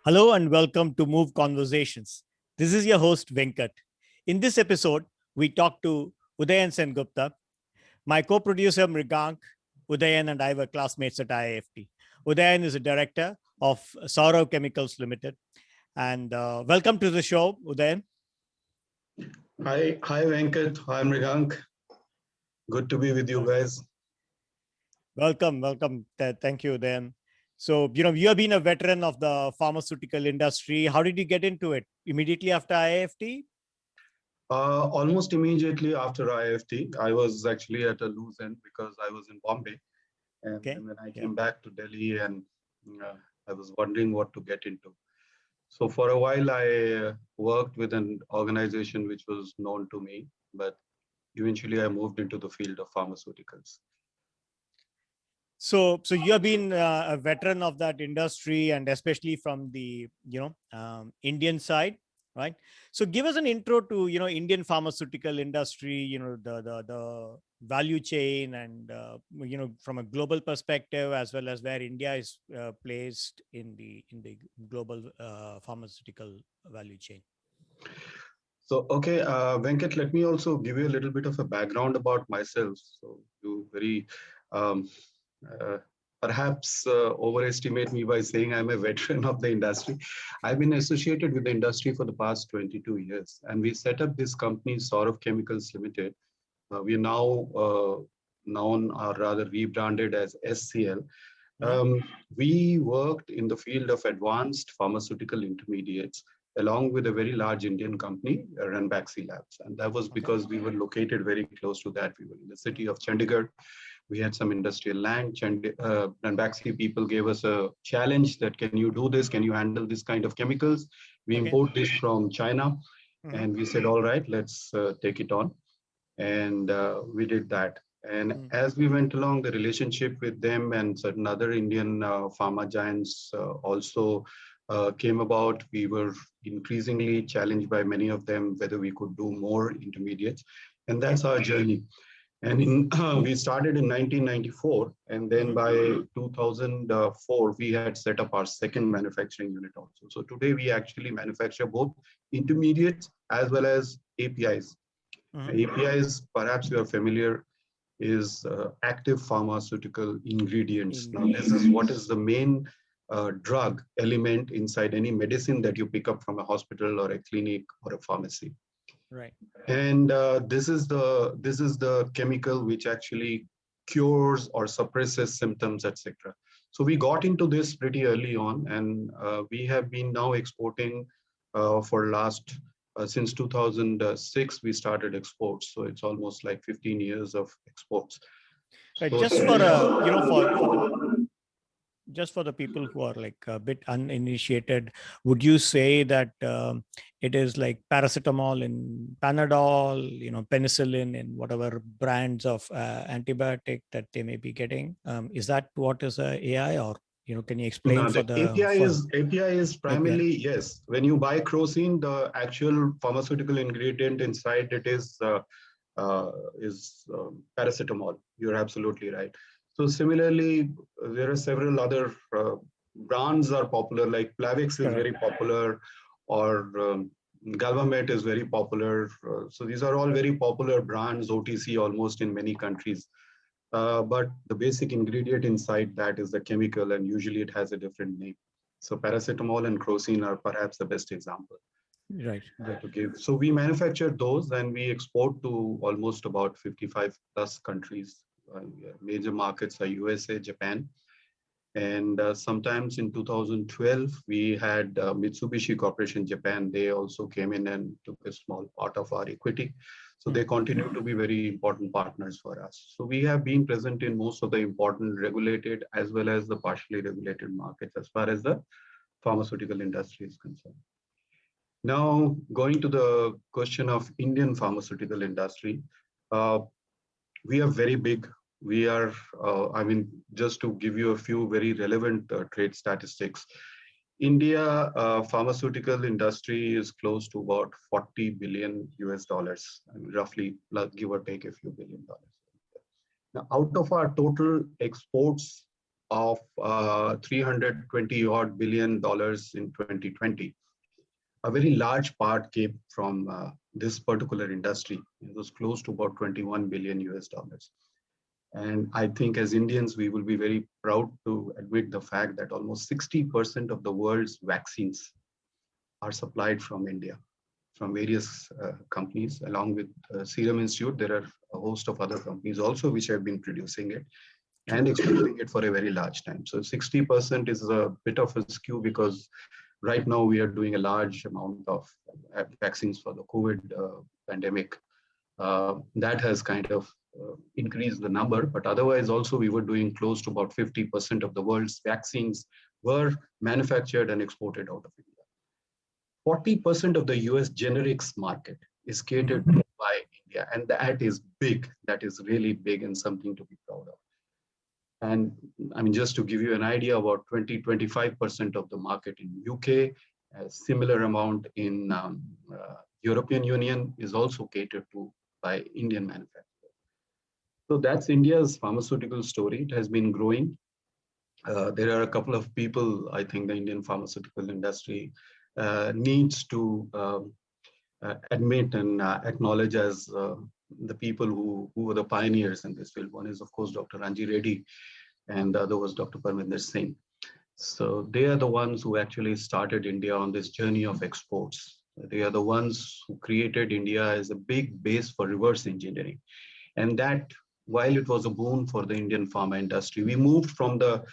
Hello and welcome to Move Conversations. This is your host Venkat. In this episode, we talk to Udayan Sengupta, my co-producer Mrigank. Udayan and I were classmates at IIFT. Udayan is a director of Saurav Chemicals Limited. And welcome to the show, Udayan. Hi Venkat. Hi Mrigank. Good to be with you guys. Welcome. Thank you, Udayan. So, you have been a veteran of the pharmaceutical industry. How did you get into it? Immediately after IIFT? Almost immediately after IIFT, I was actually at a loose end because I was in Bombay, and Okay. then when I Yeah. came back to Delhi, and uh, I was wondering what to get into. So for a while, I worked with an organization which was known to me, but eventually I moved into the field of pharmaceuticals. So you have been a veteran of that industry, and especially from the Indian side, right? So give us an intro to Indian pharmaceutical industry, the value chain, and from a global perspective, as well as where India is placed in the global pharmaceutical value chain. So, okay, Venkat, let me also give you a little bit of a background about myself. So you very um, uh, perhaps overestimate me by saying I'm a veteran of the industry. I've been associated with the industry for the past 22 years, and we set up this company, Saurav Chemicals Limited. We are now known or rather rebranded as SCL. Mhm. We worked in the field of advanced pharmaceutical intermediates along with a very large Indian company, Ranbaxy Labs. And that was Okay. because we were located very close to that. We were in the city of Chandigarh. We had some industrial land. Ranbaxy people gave us a challenge that can you do this? Can you handle this kind of chemicals? We Okay. import this from China. Mhm. And we said, all right, let's take it on. And we did that. And Mhm. as we went along, the relationship with them and certain other Indian pharma giants also came about. We were increasingly challenged by many of them whether we could do more intermediates. And Okay. that's our journey. And we started in 1994, and then Mhm. by 2004, we had set up our second manufacturing unit also. So today we actually manufacture both intermediates as well as APIs. Mhm. APIs, perhaps you are familiar, is active pharmaceutical ingredients. Now, this is what is the main drug element inside any medicine that you pick up from a hospital or a clinic or a pharmacy. Right. And this is the chemical which actually cures or suppresses symptoms, etc. So we got into this pretty early on, and we have been now exporting for last since 2006 we started exports. So it's almost like 15 years of exports. So Just for the today, just for the people who are like a bit uninitiated, would you say that it is like paracetamol and Panadol, penicillin and whatever brands of antibiotic that they may be getting? Is that what is a AI, or can you explain no, for the the API for is API is API? primarily, yes. When you buy crocin, the actual pharmaceutical ingredient inside it uh, is paracetamol. You're absolutely right. So similarly, there are several other brands are popular, like Plavix is Correct. very popular, or Galvamet is very popular. So these are all very popular brands, OTC almost in many countries. But the basic ingredient inside that is the chemical, and usually it has a different name. So paracetamol and crocin are perhaps the best example Right. to give. So we manufacture those and we export to almost about 55 plus countries. Major markets are USA, Japan. And sometimes in 2012, we had Mitsubishi Corporation Japan. They also came in and took a small part of our equity. So they Mm. continue to be very important partners for us. So we have been present in most of the important regulated as well as the partially regulated markets as far as the pharmaceutical industry is concerned. Now, going to the question of Indian pharmaceutical industry, uh, we are very big. We are, just to give you a few very relevant trade statistics, India pharmaceutical industry is close to about 40 billion US dollars, roughly, give or take a few billion dollars. Now, out of our total exports, of 320 odd billion dollars in 2020, a very large part came from this particular industry. It was close to about 21 billion US dollars. And I think as Indians, we will be very proud to admit the fact that almost 60% of the world's vaccines are supplied from India, from various companies. Along with Serum Institute, there are a host of other companies also which have been producing it and exporting it for a very large time. So 60% is a bit of a skew because right now we are doing a large amount of vaccines for the COVID pandemic. That has kind of increased the number, but otherwise also we were doing close to about 50% of the world's vaccines were manufactured and exported out of India. 40% of the US generics market is catered to by India, and that is big. That is really big and something to be proud of. And I mean, just to give you an idea, about 20-25% of the market in UK, a similar amount in European Union is also catered to by Indian manufacturers. So that's India's pharmaceutical story. It has been growing. There are a couple of people, I think the Indian pharmaceutical industry needs to admit and acknowledge as the people who were the pioneers in this field. One is, of course, Dr. Ranji Reddy, and the other was Dr. Parminder Singh. So they are the ones who actually started India on this journey of exports. They are the ones who created India as a big base for reverse engineering. And that, while it was a boon for the Indian pharma industry, we moved from the,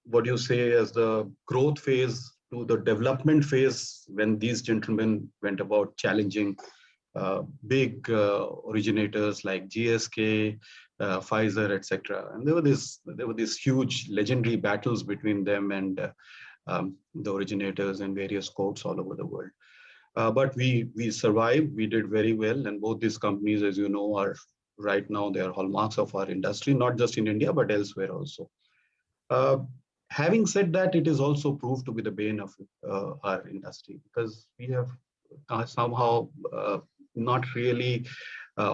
what you say as the growth phase to the development phase when these gentlemen went about challenging big originators like GSK, Pfizer, etc. And there were these huge legendary battles between them and the originators in various courts all over the world. But we survived. We did very well, and both these companies, as you know, are right now they are hallmarks of our industry, not just in India but elsewhere also. Having said that, it is also proved to be the bane of our industry because we have somehow not really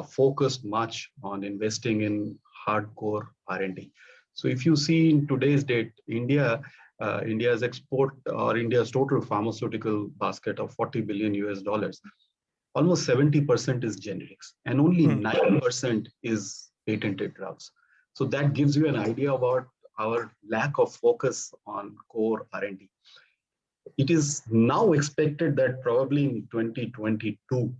focused much on investing in hardcore R&D. So if you see in today's date, India's export or India's total pharmaceutical basket of 40 billion US dollars, almost 70% is generics and only 9% is patented drugs. So that gives you an idea about our lack of focus on core R&D. It is now expected that probably in 2022,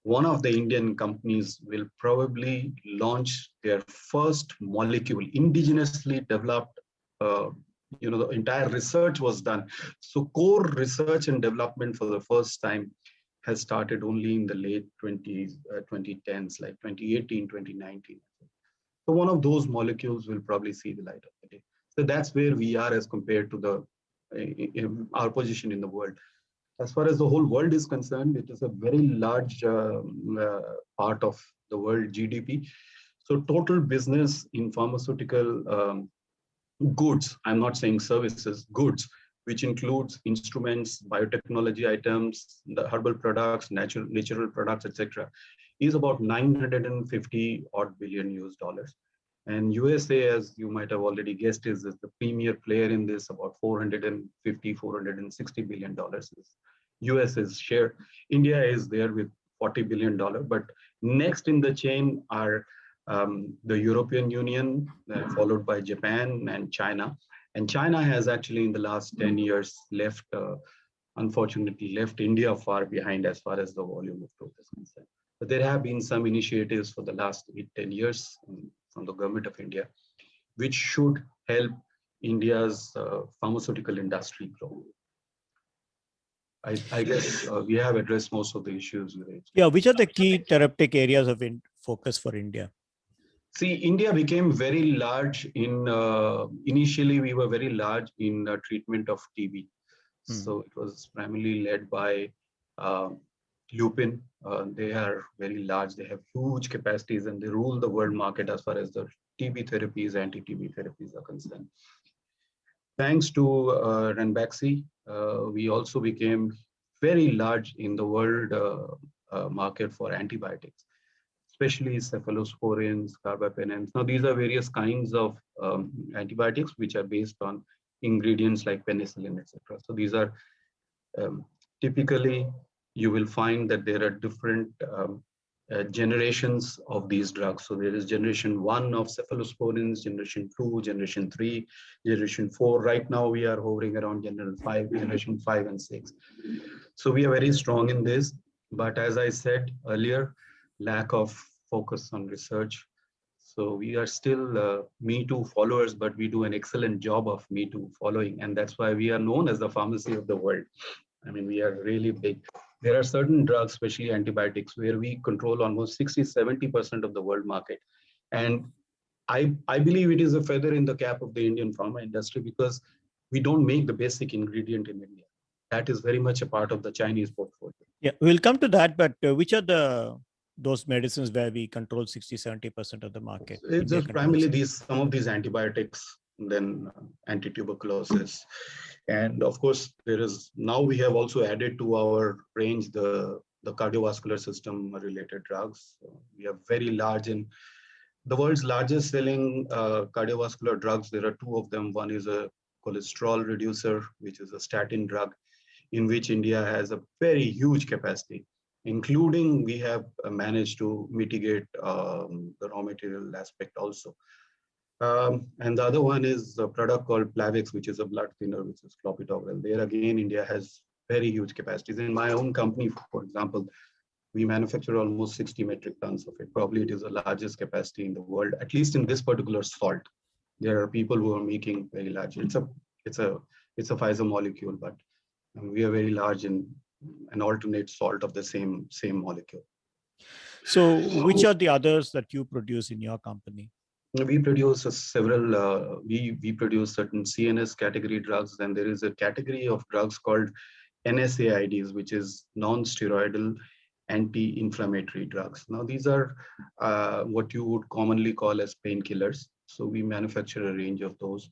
one of the Indian companies will probably launch their first molecule, indigenously developed. The entire research was done. So core research and development for the first time has started only in the late 2010s, like 2018, 2019. So one of those molecules will probably see the light of the day. So that's where we are as compared to our position in the world. As far as the whole world is concerned, it is a very large part of the world GDP. So total business in pharmaceutical goods, I'm not saying services, goods, which includes instruments, biotechnology items, the herbal products, natural products, etc., is about 950 odd billion US dollars. And USA, as you might have already guessed, is the premier player in this, about 450, $460 billion. US's share. India is there with $40 billion, but next in the chain are the European Union, followed by Japan and China. And China has actually in the last 10 years unfortunately left India far behind as far as the volume of growth is concerned. But there have been some initiatives for the last 10 years from the government of India, which should help India's pharmaceutical industry grow. I guess we have addressed most of the issues. Yeah, which are the key therapeutic areas of focus for India? See, India became very large in, initially we were very large in treatment of TB. So it was primarily led by Lupin. They are very large, they have huge capacities and they rule the world market as far as the TB therapies, anti-TB therapies are concerned. Thanks to Ranbaxy, we also became very large in the world market for antibiotics. especially cephalosporins, carbapenems. Now, these are various kinds of antibiotics which are based on ingredients like penicillin, etc. So these are typically, you will find that there are different generations of these drugs. So there is generation 1 of cephalosporins, generation 2, generation 3, generation 4. Right now we are hovering around generation 5 and 6. So we are very strong in this, but as I said earlier, lack of focus on research. So we are still Me Too followers, but we do an excellent job of Me Too following, and that's why we are known as the pharmacy of the world. I mean, we are really big. There are certain drugs, especially antibiotics, where we control almost 60–70% of the world market. And I believe it is a feather in the cap of the Indian pharma industry because we don't make the basic ingredient in India. That is very much a part of the Chinese portfolio. Yeah, we'll come to that, but which are those medicines where we control 60–70% of the market? It's just primarily some of these antibiotics, then anti-tuberculosis. And of course, now we have also added to our range the cardiovascular system related drugs. We are very large in the world's largest selling cardiovascular drugs. There are 2 of them. One is a cholesterol reducer, which is a statin drug, in which India has a very huge capacity, including we have managed to mitigate the raw material aspect also. And the other one is a product called Plavix, which is a blood thinner, which is clopidogrel. There again, India has very huge capacities. In my own company, for example, we manufacture almost 60 metric tons of it. Probably it is the largest capacity in the world, at least in this particular salt. There are people who are making very large. It's a Pfizer molecule, but we are very large in an alternate salt of the same molecule. So which are the others that you produce in your company? We produce several, we produce certain CNS category drugs. Then there is a category of drugs called NSAIDs, which is non-steroidal anti-inflammatory drugs. Now, these are what you would commonly call as painkillers. So we manufacture a range of those.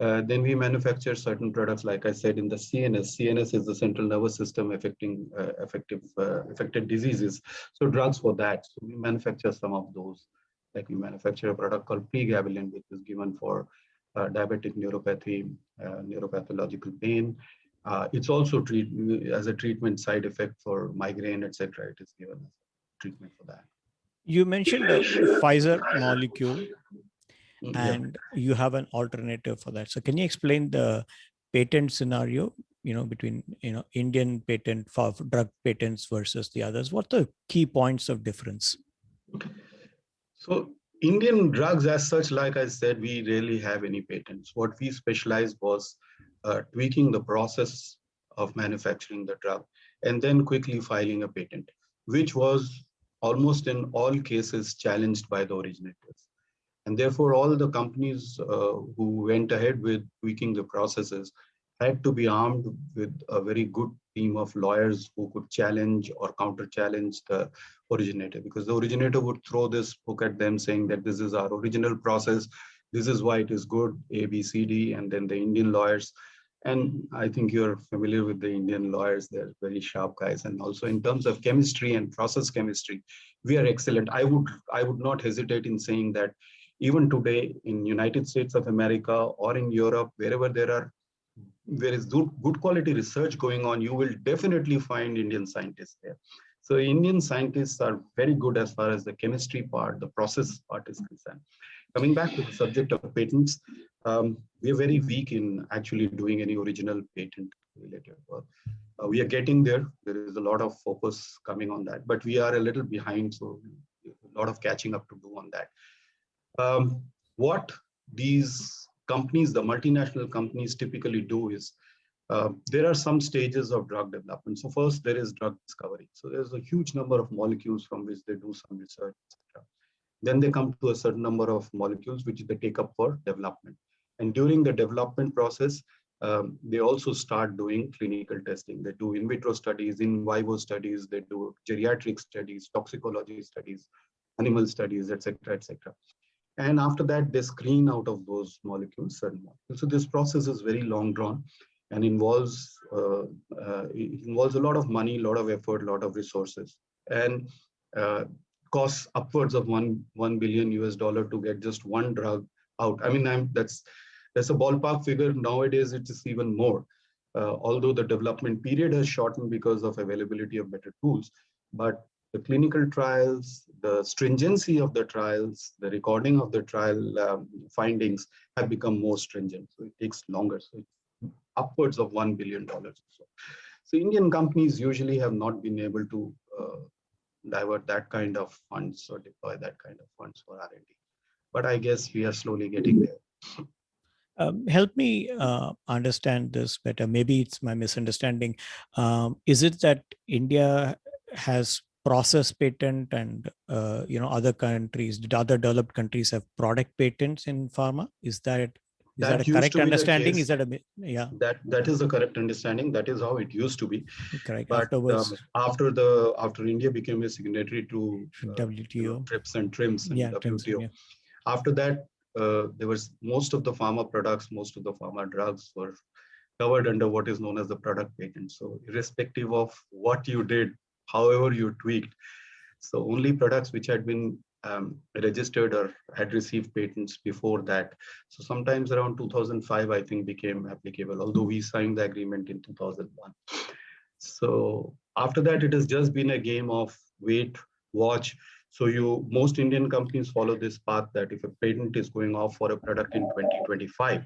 Then we manufacture certain products, like I said, in the CNS. CNS is the central nervous system affected diseases. So drugs for that. So we manufacture some of those. Like we manufacture a product called pregabalin, which is given for diabetic neuropathy, neuropathological pain. It's also as a treatment side effect for migraine, etc. It is given as a treatment for that. You mentioned a Pfizer molecule, and you have an alternative for that. So can you explain the patent scenario, between, Indian patent for drug patents versus the others? What are the key points of difference? So Indian drugs as such, like I said, we rarely have any patents. What we specialized was tweaking the process of manufacturing the drug and then quickly filing a patent, which was almost in all cases challenged by the originators. And therefore, all the companies who went ahead with tweaking the processes had to be armed with a very good team of lawyers who could challenge or counter-challenge the originator, because the originator would throw this book at them saying that this is our original process, this is why it is good, A, B, C, D, and then the Indian lawyers. And I think you're familiar with the Indian lawyers. They're very sharp guys. And also in terms of chemistry and process chemistry, we are excellent. I would not hesitate in saying that even today in United States of America or in Europe, wherever there is good quality research going on, you will definitely find Indian scientists there. So Indian scientists are very good as far as the chemistry part, the process part is concerned. Coming back to the subject of patents, we are very weak in actually doing any original patent related work. We are getting there. There is a lot of focus coming on that, but we are a little behind. So a lot of catching up to do on that. What these companies, the multinational companies typically do is, there are some stages of drug development. So first there is drug discovery. So there's a huge number of molecules from which they do some research, etc. Then they come to a certain number of molecules which they take up for development. And during the development process, they also start doing clinical testing. They do in vitro studies, in vivo studies, they do geriatric studies, toxicology studies, animal studies, etc., etc. And after that, they screen out of those molecules certain molecules. So this process is very long drawn and involves a lot of money, a lot of effort, a lot of resources. And costs upwards of one billion US dollar to get just one drug out. I mean, that's a ballpark figure. Nowadays, it is even more. Although the development period has shortened because of availability of better tools, but the clinical trials, the stringency of the trials, the recording of the trial findings have become more stringent. So it takes longer. So it's upwards of $1 billion. So Indian companies usually have not been able to divert that kind of funds or deploy that kind of funds for R&D. But I guess we are slowly getting there. Help me understand this better. Maybe it's my misunderstanding. Is it that India has process patent and other countries, did other developed countries have product patents in pharma? Is that a correct understanding? Is that yeah? That is the correct understanding. That is how it used to be. Correct. But afterwards, after India became a signatory to WTO, TRIPS and TRIMS and yeah, WTO, after that there was most of the pharma products, most of the pharma drugs were covered under what is known as the product patent. So irrespective of what you did, however you tweaked, so only products which had been registered or had received patents before that. So sometimes around 2005, I think, became applicable, although we signed the agreement in 2001. So after that, it has just been a game of wait, watch. So most Indian companies follow this path that if a patent is going off for a product in 2025,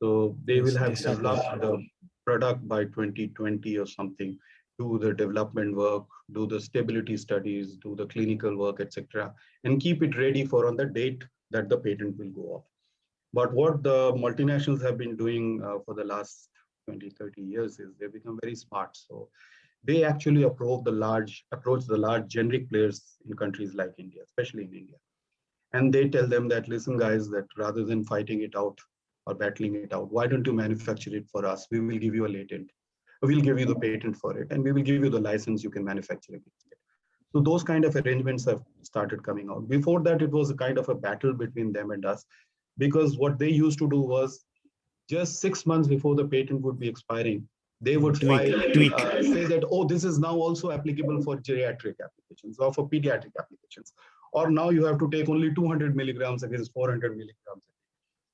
so they will have developed the product by 2020 or something, do the development work, do the stability studies, do the clinical work, etc., and keep it ready for on the date that the patent will go off. But what the multinationals have been doing for the last 20, 30 years is they've become very smart. So they actually approach the large generic players in countries like India, especially in India. And they tell them that, listen, guys, that rather than fighting it out or battling it out, why don't you manufacture it for us? We will give you a patent. We'll give you the patent for it, and we will give you the license you can manufacture against it. So those kind of arrangements have started coming out. Before that, it was a kind of a battle between them and us, because what they used to do was just 6 months before the patent would be expiring, they would say that, oh, this is now also applicable for geriatric applications or for pediatric applications. Or now you have to take only 200 milligrams against 400 milligrams.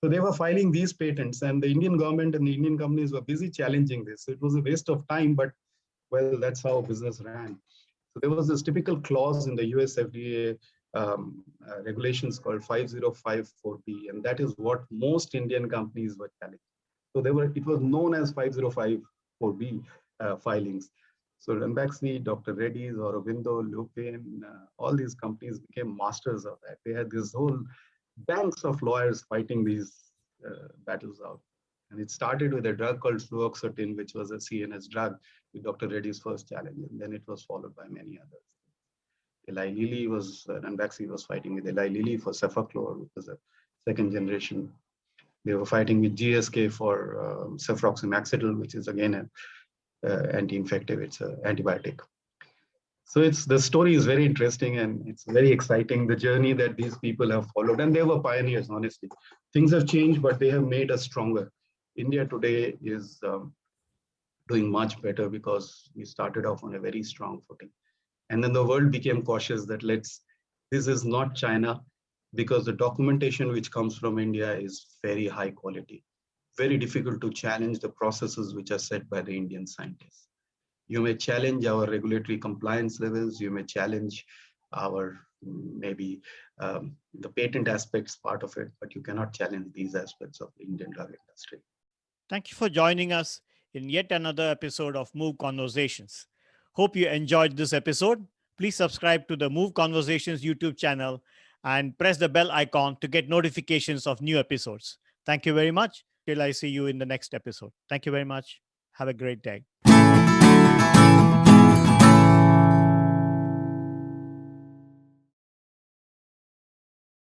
So they were filing these patents, and the Indian government and the Indian companies were busy challenging this. So it was a waste of time, but well, that's how business ran. So there was this typical clause in the US FDA regulations called 5054B, and that is what most Indian companies were challenging. So it was known as 5054B filings. So Ranbaxy, Dr. Reddy's, Aurobindo, Lupin, all these companies became masters of that. They had this whole banks of lawyers fighting these battles out. And it started with a drug called fluoxetine, which was a CNS drug, with Dr. Reddy's first challenge. And then it was followed by many others. Eli Lilly Ranbaxy was fighting with Eli Lilly for cefaclor, which was a second generation. They were fighting with GSK for cefuroxime, which is again an anti-infective, it's an antibiotic. So the story is very interesting, and it's very exciting, the journey that these people have followed. And they were pioneers, honestly. Things have changed, but they have made us stronger. India today is doing much better because we started off on a very strong footing. And then the world became cautious that this is not China, because the documentation which comes from India is very high quality, very difficult to challenge the processes which are set by the Indian scientists. You may challenge our regulatory compliance levels, you may challenge our maybe the patent aspects part of it, but you cannot challenge these aspects of the Indian drug industry. Thank you for joining us in yet another episode of Move Conversations. Hope you enjoyed this episode. Please subscribe to the Move Conversations YouTube channel and press the bell icon to get notifications of new episodes. Thank you very much. Till I see you in the next episode. Thank you very much. Have a great day.